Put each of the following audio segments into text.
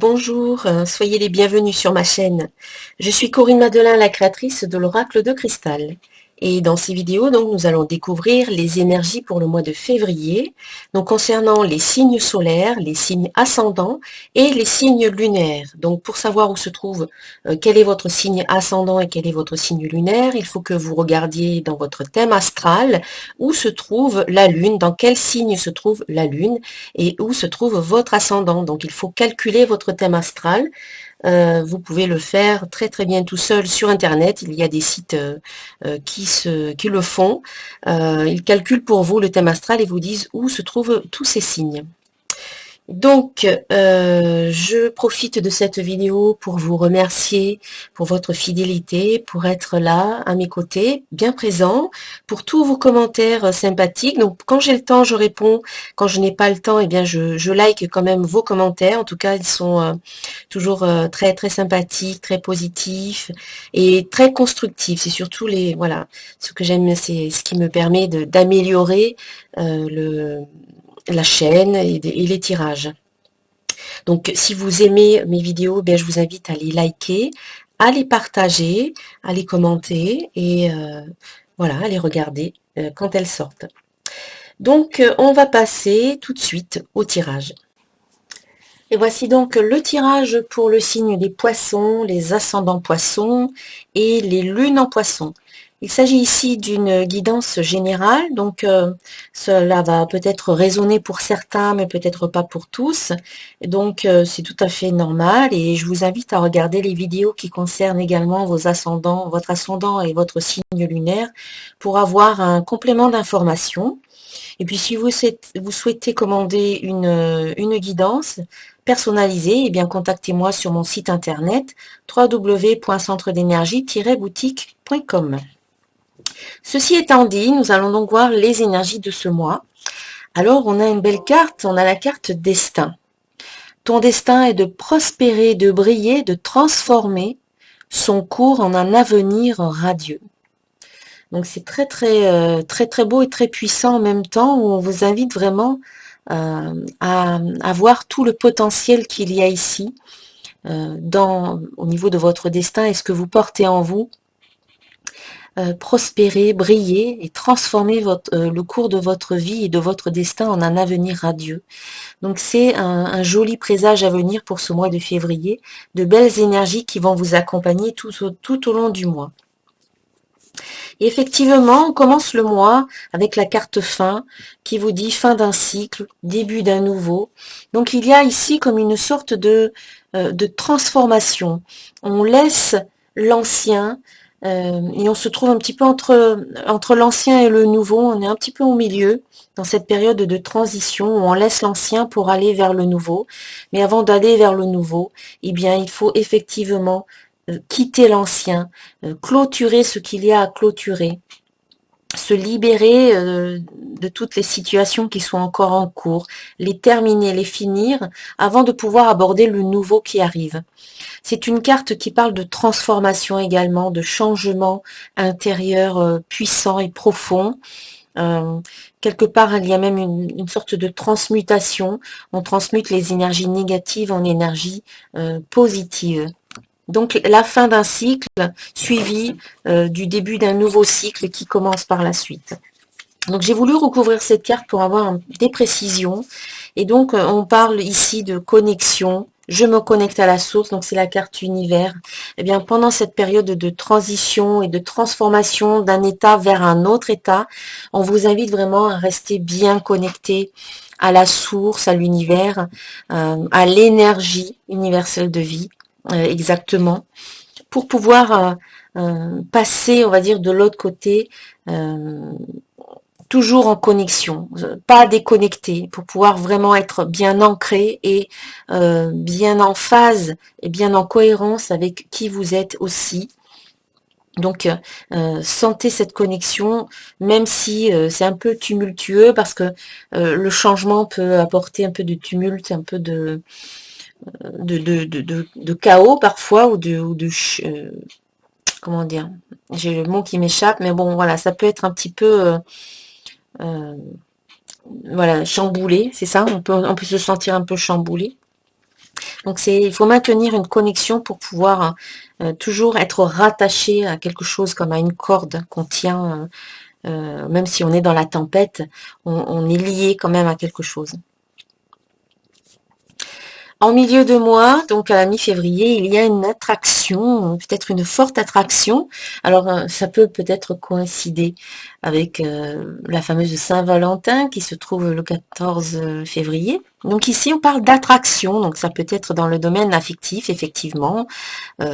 Bonjour, soyez les bienvenus sur ma chaîne. Je suis Corinne Madelin, la créatrice de l'Oracle de Cristal. Et dans ces vidéos, donc, nous allons découvrir les énergies pour le mois de février, donc concernant les signes solaires, les signes ascendants et les signes lunaires. Donc pour savoir où se trouve, quel est votre signe ascendant et quel est votre signe lunaire, il faut que vous regardiez dans votre thème astral où se trouve la lune, dans quel signe se trouve la lune et où se trouve votre ascendant. Donc il faut calculer votre thème astral. Vous pouvez le faire très très bien tout seul sur internet. Il y a des sites qui le font. Ils calculent pour vous le thème astral et vous disent où se trouvent tous ces signes. Donc, je profite de cette vidéo pour vous remercier pour votre fidélité, pour être là à mes côtés, bien présent, pour tous vos commentaires sympathiques. Donc, quand j'ai le temps, je réponds. Quand je n'ai pas le temps, eh bien, je like quand même vos commentaires. En tout cas, ils sont toujours très très sympathiques, très positifs et très constructifs. C'est surtout voilà, ce que j'aime, c'est ce qui me permet d'améliorer la chaîne et les tirages. Donc si vous aimez mes vidéos, bien, je vous invite à les liker, à les partager, à les commenter et voilà, à les regarder quand elles sortent. Donc on va passer tout de suite au tirage. Et voici donc le tirage pour le signe des poissons, les ascendants poissons et les lunes en poissons. Il s'agit ici d'une guidance générale, donc cela va peut-être résonner pour certains, mais peut-être pas pour tous. Donc c'est tout à fait normal et je vous invite à regarder les vidéos qui concernent également vos ascendants, votre ascendant et votre signe lunaire pour avoir un complément d'information. Et puis si vous souhaitez commander une guidance personnalisée, eh bien contactez-moi sur mon site internet www.centredénergie-boutique.com. Ceci étant dit, nous allons donc voir les énergies de ce mois. Alors, on a une belle carte, on a la carte destin. Ton destin est de prospérer, de briller, de transformer son cours en un avenir radieux. Donc, c'est très, très, très, très beau et très puissant en même temps, où on vous invite vraiment à voir tout le potentiel qu'il y a ici, au niveau de votre destin et ce que vous portez en vous. Prospérer, briller et transformer le cours de votre vie et de votre destin en un avenir radieux. Donc c'est un joli présage à venir pour ce mois de février, de belles énergies qui vont vous accompagner tout au long du mois. Et effectivement, on commence le mois avec la carte fin qui vous dit fin d'un cycle, début d'un nouveau. Donc il y a ici comme une sorte de transformation. On laisse l'ancien, et on se trouve un petit peu entre l'ancien et le nouveau, on est un petit peu au milieu dans cette période de transition où on laisse l'ancien pour aller vers le nouveau. Mais avant d'aller vers le nouveau, eh bien, il faut effectivement quitter l'ancien, clôturer ce qu'il y a à clôturer, se libérer de toutes les situations qui sont encore en cours, les terminer, les finir, avant de pouvoir aborder le nouveau qui arrive. C'est une carte qui parle de transformation également, de changement intérieur puissant et profond. Quelque part, il y a même une sorte de transmutation. On transmute les énergies négatives en énergies positives. Donc la fin d'un cycle suivi du début d'un nouveau cycle qui commence par la suite. Donc j'ai voulu recouvrir cette carte pour avoir des précisions. Et donc on parle ici de connexion. Je me connecte à la source, donc c'est la carte univers. Eh bien, pendant cette période de transition et de transformation d'un état vers un autre état, on vous invite vraiment à rester bien connecté à la source, à l'univers, à l'énergie universelle de vie, exactement, pour pouvoir passer, on va dire, de l'autre côté, toujours en connexion, pas déconnecté, pour pouvoir vraiment être bien ancré et bien en phase et bien en cohérence avec qui vous êtes aussi. Donc, sentez cette connexion, même si c'est un peu tumultueux, parce que le changement peut apporter un peu de tumulte, un peu de chaos parfois, comment dire, j'ai le mot qui m'échappe, mais bon, voilà, ça peut être un petit peu voilà, chamboulé, c'est ça, on peut se sentir un peu chamboulé. Donc il faut maintenir une connexion pour pouvoir toujours être rattaché à quelque chose comme à une corde qu'on tient, même si on est dans la tempête, on est lié quand même à quelque chose. En milieu de mois, donc à la mi-février, il y a une attraction, peut-être une forte attraction. Alors ça peut peut-être coïncider avec la fameuse Saint-Valentin qui se trouve le 14 février. Donc ici on parle d'attraction, donc ça peut être dans le domaine affectif effectivement,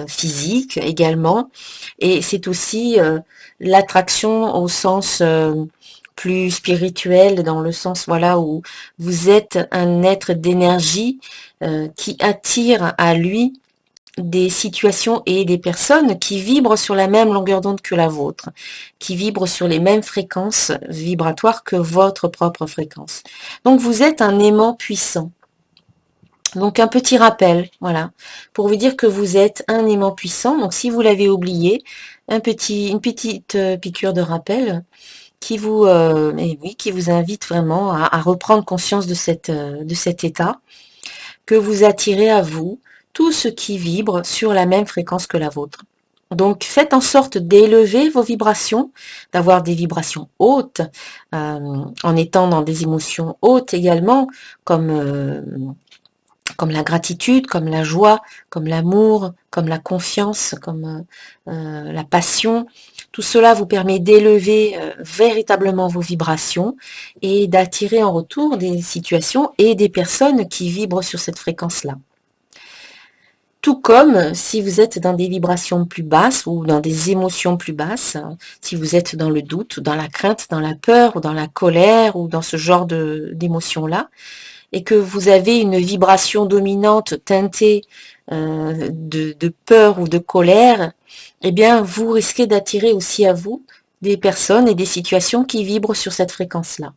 physique également, et c'est aussi l'attraction au sens plus spirituel, dans le sens voilà où vous êtes un être d'énergie qui attire à lui des situations et des personnes qui vibrent sur la même longueur d'onde que la vôtre, qui vibrent sur les mêmes fréquences vibratoires que votre propre fréquence. Donc vous êtes un aimant puissant. Donc un petit rappel, voilà, pour vous dire que vous êtes un aimant puissant. Donc si vous l'avez oublié, une petite piqûre de rappel qui vous invite vraiment à reprendre conscience de cet état, que vous attirez à vous tout ce qui vibre sur la même fréquence que la vôtre. Donc faites en sorte d'élever vos vibrations, d'avoir des vibrations hautes, en étant dans des émotions hautes également, comme la gratitude, comme la joie, comme l'amour, comme la confiance, comme la passion. Tout cela vous permet d'élever véritablement vos vibrations et d'attirer en retour des situations et des personnes qui vibrent sur cette fréquence-là. Tout comme si vous êtes dans des vibrations plus basses ou dans des émotions plus basses, si vous êtes dans le doute, dans la crainte, dans la peur ou dans la colère ou dans ce genre d'émotions-là, et que vous avez une vibration dominante teintée de peur ou de colère, eh bien, vous risquez d'attirer aussi à vous des personnes et des situations qui vibrent sur cette fréquence-là.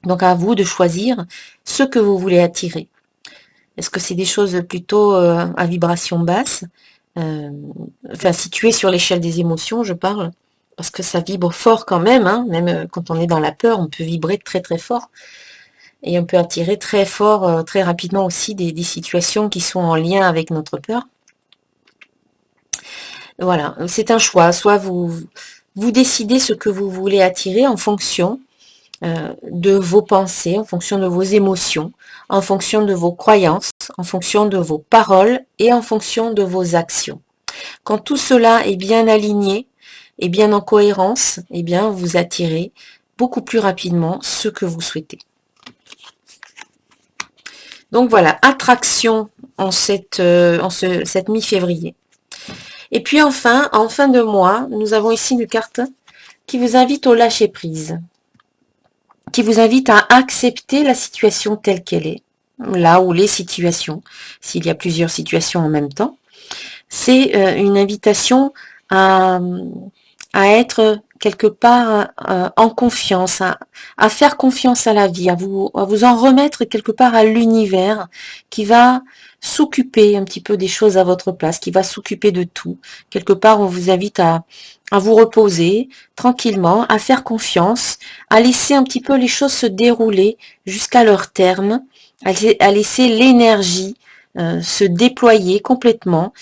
Donc, à vous de choisir ce que vous voulez attirer. Est-ce que c'est des choses plutôt à vibration basse, enfin situées sur l'échelle des émotions, je parle, parce que ça vibre fort quand même, hein, même quand on est dans la peur, on peut vibrer très très fort. Et on peut attirer très fort, très rapidement aussi des situations qui sont en lien avec notre peur. Voilà, c'est un choix. Soit vous décidez ce que vous voulez attirer en fonction de vos pensées, en fonction de vos émotions, en fonction de vos croyances, en fonction de vos paroles et en fonction de vos actions. Quand tout cela est bien aligné et bien en cohérence, eh bien vous attirez beaucoup plus rapidement ce que vous souhaitez. Donc voilà, attraction en cette mi-février. Et puis enfin, en fin de mois, nous avons ici une carte qui vous invite au lâcher-prise, qui vous invite à accepter la situation telle qu'elle est, là où les situations, s'il y a plusieurs situations en même temps. C'est une invitation à être quelque part en confiance, à faire confiance à la vie, à vous en remettre quelque part à l'univers qui va s'occuper un petit peu des choses à votre place, qui va s'occuper de tout. Quelque part, on vous invite à vous reposer tranquillement, à faire confiance, à laisser un petit peu les choses se dérouler jusqu'à leur terme, à laisser l'énergie se déployer complètement,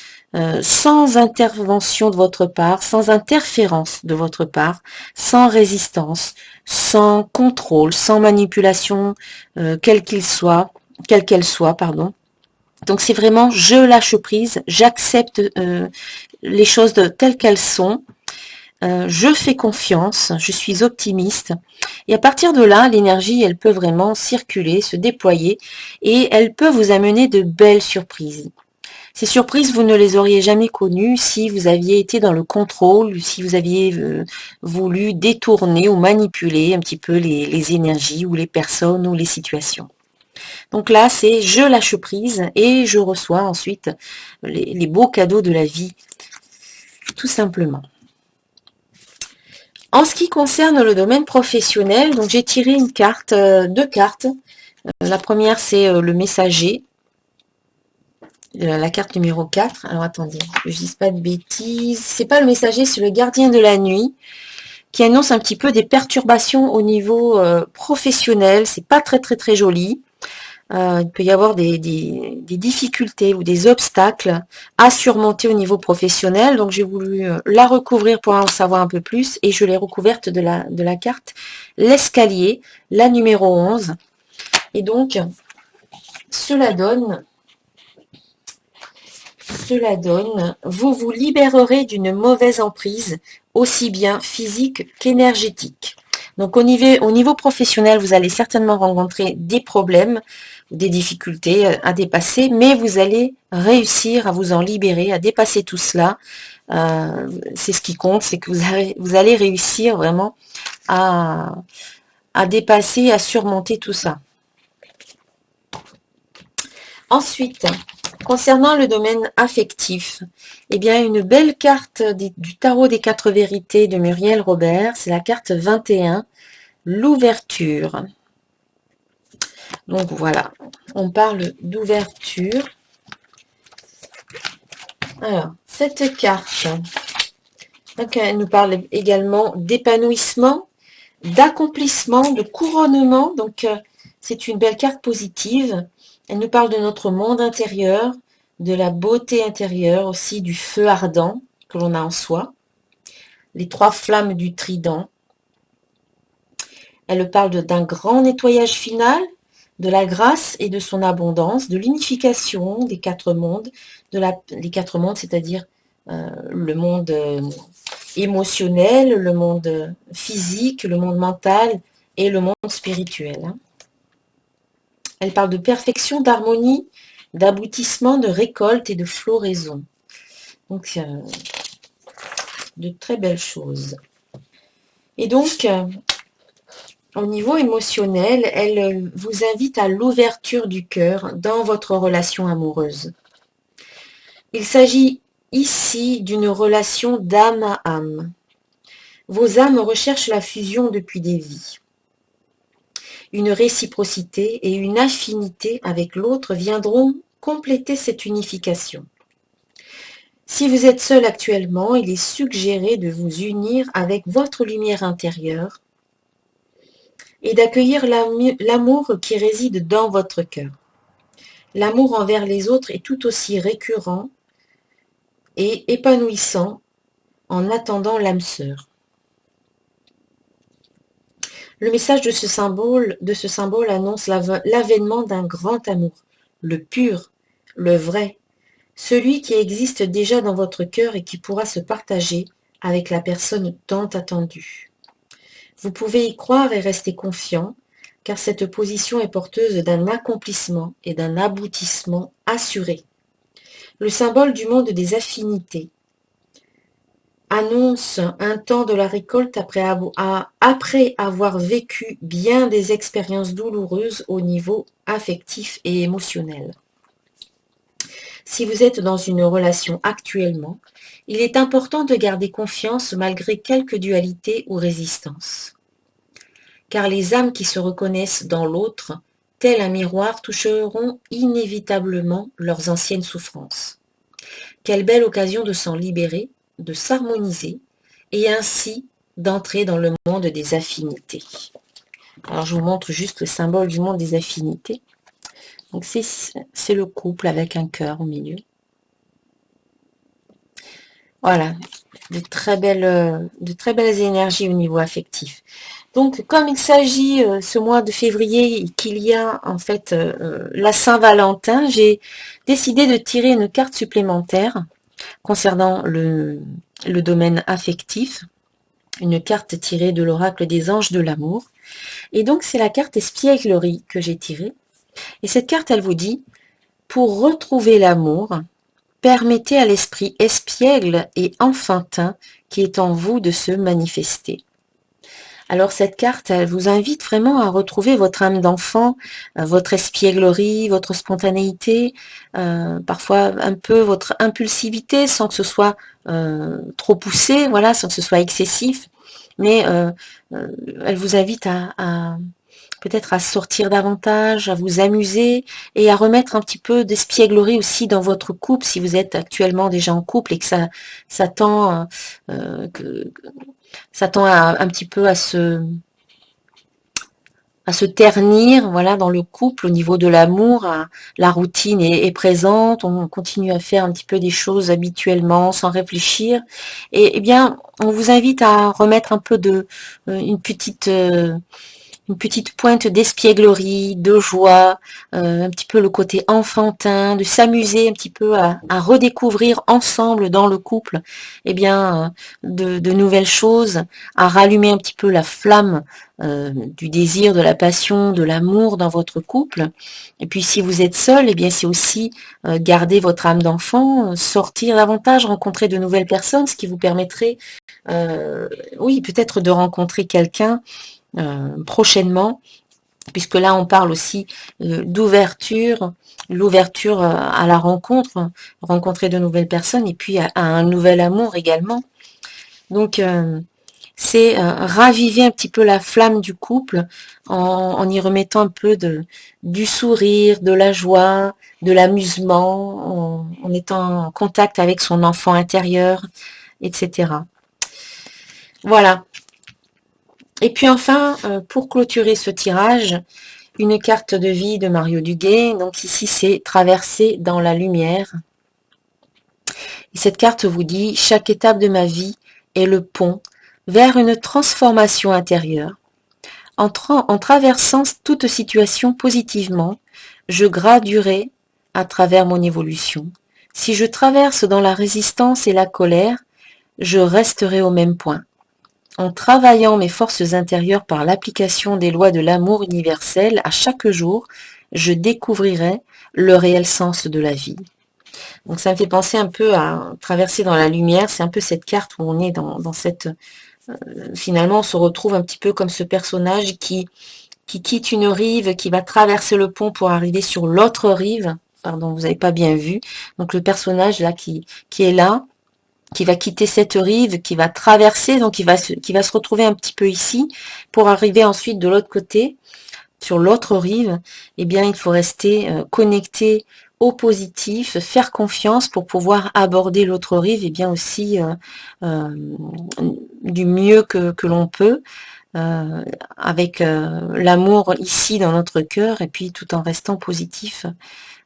sans intervention de votre part, sans interférence de votre part, sans résistance, sans contrôle, sans manipulation, quelle qu'elle soit, pardon. Donc c'est vraiment je lâche prise, j'accepte les choses telles qu'elles sont, je fais confiance, je suis optimiste. Et à partir de là, l'énergie, elle peut vraiment circuler, se déployer et elle peut vous amener de belles surprises. Ces surprises, vous ne les auriez jamais connues si vous aviez été dans le contrôle, si vous aviez voulu détourner ou manipuler un petit peu les énergies ou les personnes ou les situations. Donc là, c'est je lâche prise et je reçois ensuite les beaux cadeaux de la vie, tout simplement. En ce qui concerne le domaine professionnel, donc j'ai tiré une carte, deux cartes. La première, c'est le messager. La carte numéro 4. Alors attendez, que je dise pas de bêtises. C'est pas le messager, c'est le gardien de la nuit qui annonce un petit peu des perturbations au niveau professionnel. C'est pas très très très joli. il peut y avoir des difficultés ou des obstacles à surmonter au niveau professionnel. Donc j'ai voulu la recouvrir pour en savoir un peu plus et je l'ai recouverte de la carte l'escalier, la numéro 11. Et donc cela donne, vous vous libérerez d'une mauvaise emprise, aussi bien physique qu'énergétique. Donc au niveau professionnel, vous allez certainement rencontrer des problèmes, des difficultés à dépasser, mais vous allez réussir à vous en libérer, à dépasser tout cela. C'est ce qui compte, c'est que vous allez réussir vraiment à, à dépasser, à surmonter tout ça. Ensuite, concernant le domaine affectif, eh bien une belle carte du tarot des 4 vérités de Muriel Robert, c'est la carte 21, l'ouverture. Donc voilà, on parle d'ouverture. Alors, cette carte, donc, elle nous parle également d'épanouissement, d'accomplissement, de couronnement. Donc, c'est une belle carte positive. Elle nous parle de notre monde intérieur, de la beauté intérieure, aussi du feu ardent que l'on a en soi, les 3 flammes du trident. Elle parle d'un grand nettoyage final, de la grâce et de son abondance, de l'unification des 4 mondes, les 4 mondes, c'est-à-dire le monde émotionnel, le monde physique, le monde mental et le monde spirituel. Elle parle de perfection, d'harmonie, d'aboutissement, de récolte et de floraison. Donc, de très belles choses. Et donc, au niveau émotionnel, elle vous invite à l'ouverture du cœur dans votre relation amoureuse. Il s'agit ici d'une relation d'âme à âme. Vos âmes recherchent la fusion depuis des vies. Une réciprocité et une affinité avec l'autre viendront compléter cette unification. Si vous êtes seul actuellement, il est suggéré de vous unir avec votre lumière intérieure et d'accueillir l'amour qui réside dans votre cœur. L'amour envers les autres est tout aussi récurrent et épanouissant en attendant l'âme sœur. Le message de ce symbole annonce l'avènement d'un grand amour, le pur, le vrai, celui qui existe déjà dans votre cœur et qui pourra se partager avec la personne tant attendue. Vous pouvez y croire et rester confiant, car cette position est porteuse d'un accomplissement et d'un aboutissement assuré. Le symbole du monde des affinités annonce un temps de la récolte après avoir vécu bien des expériences douloureuses au niveau affectif et émotionnel. Si vous êtes dans une relation actuellement, il est important de garder confiance malgré quelques dualités ou résistances. Car les âmes qui se reconnaissent dans l'autre, tel un miroir, toucheront inévitablement leurs anciennes souffrances. Quelle belle occasion de s'en libérer, de s'harmoniser et ainsi d'entrer dans le monde des affinités. Alors je vous montre juste le symbole du monde des affinités. Donc c'est le couple avec un cœur au milieu. Voilà, de très belles énergies au niveau affectif. Donc comme il s'agit ce mois de février qu'il y a en fait la Saint-Valentin, j'ai décidé de tirer une carte supplémentaire concernant le domaine affectif, une carte tirée de l'oracle des anges de l'amour. Et donc c'est la carte espièglerie que j'ai tirée. Et cette carte, elle vous dit, pour retrouver l'amour, permettez à l'esprit espiègle et enfantin qui est en vous de se manifester. Alors cette carte, elle vous invite vraiment à retrouver votre âme d'enfant, votre espièglerie, votre spontanéité, parfois un peu votre impulsivité sans que ce soit trop poussé, voilà, sans que ce soit excessif. Mais elle vous invite à peut-être à sortir davantage, à vous amuser et à remettre un petit peu d'espièglerie aussi dans votre couple si vous êtes actuellement déjà en couple et que ça tend un petit peu à se ternir, voilà, dans le couple, au niveau de l'amour, la routine est présente, on continue à faire un petit peu des choses habituellement, sans réfléchir, et, eh bien, on vous invite à remettre un peu de, une petite pointe d'espièglerie, de joie, un petit peu le côté enfantin, de s'amuser un petit peu à redécouvrir ensemble dans le couple, eh bien, de nouvelles choses, à rallumer un petit peu la flamme du désir, de la passion, de l'amour dans votre couple. Et puis si vous êtes seul, eh bien c'est aussi garder votre âme d'enfant, sortir davantage, rencontrer de nouvelles personnes, ce qui vous permettrait, oui, peut-être de rencontrer quelqu'un prochainement, puisque là on parle aussi d'ouverture, l'ouverture à la rencontre, rencontrer de nouvelles personnes et puis à un nouvel amour également. Donc c'est raviver un petit peu la flamme du couple en y remettant un peu du sourire, de la joie, de l'amusement, en étant en contact avec son enfant intérieur, etc. Voilà. Et puis enfin, pour clôturer ce tirage, une carte de vie de Mario Duguay. Donc ici, c'est traverser dans la lumière. Et cette carte vous dit, chaque étape de ma vie est le pont vers une transformation intérieure. En traversant toute situation positivement, je graduerai à travers mon évolution. Si je traverse dans la résistance et la colère, je resterai au même point. En travaillant mes forces intérieures par l'application des lois de l'amour universel à chaque jour, je découvrirai le réel sens de la vie. Donc ça me fait penser un peu à traverser dans la lumière, c'est un peu cette carte où on est dans cette... finalement, on se retrouve un petit peu comme ce personnage qui quitte une rive, qui va traverser le pont pour arriver sur l'autre rive. Pardon, vous n'avez pas bien vu. Donc le personnage là qui est là, qui va quitter cette rive, qui va traverser, donc qui va se retrouver un petit peu ici, pour arriver ensuite de l'autre côté, sur l'autre rive, eh bien il faut rester connecté au positif, faire confiance pour pouvoir aborder l'autre rive, et bien aussi euh, du mieux que l'on peut, avec l'amour ici dans notre cœur, et puis tout en restant positif.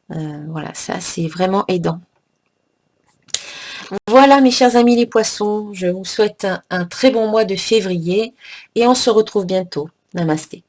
Voilà, ça c'est vraiment aidant. Voilà mes chers amis les poissons, je vous souhaite un très bon mois de février et on se retrouve bientôt. Namasté.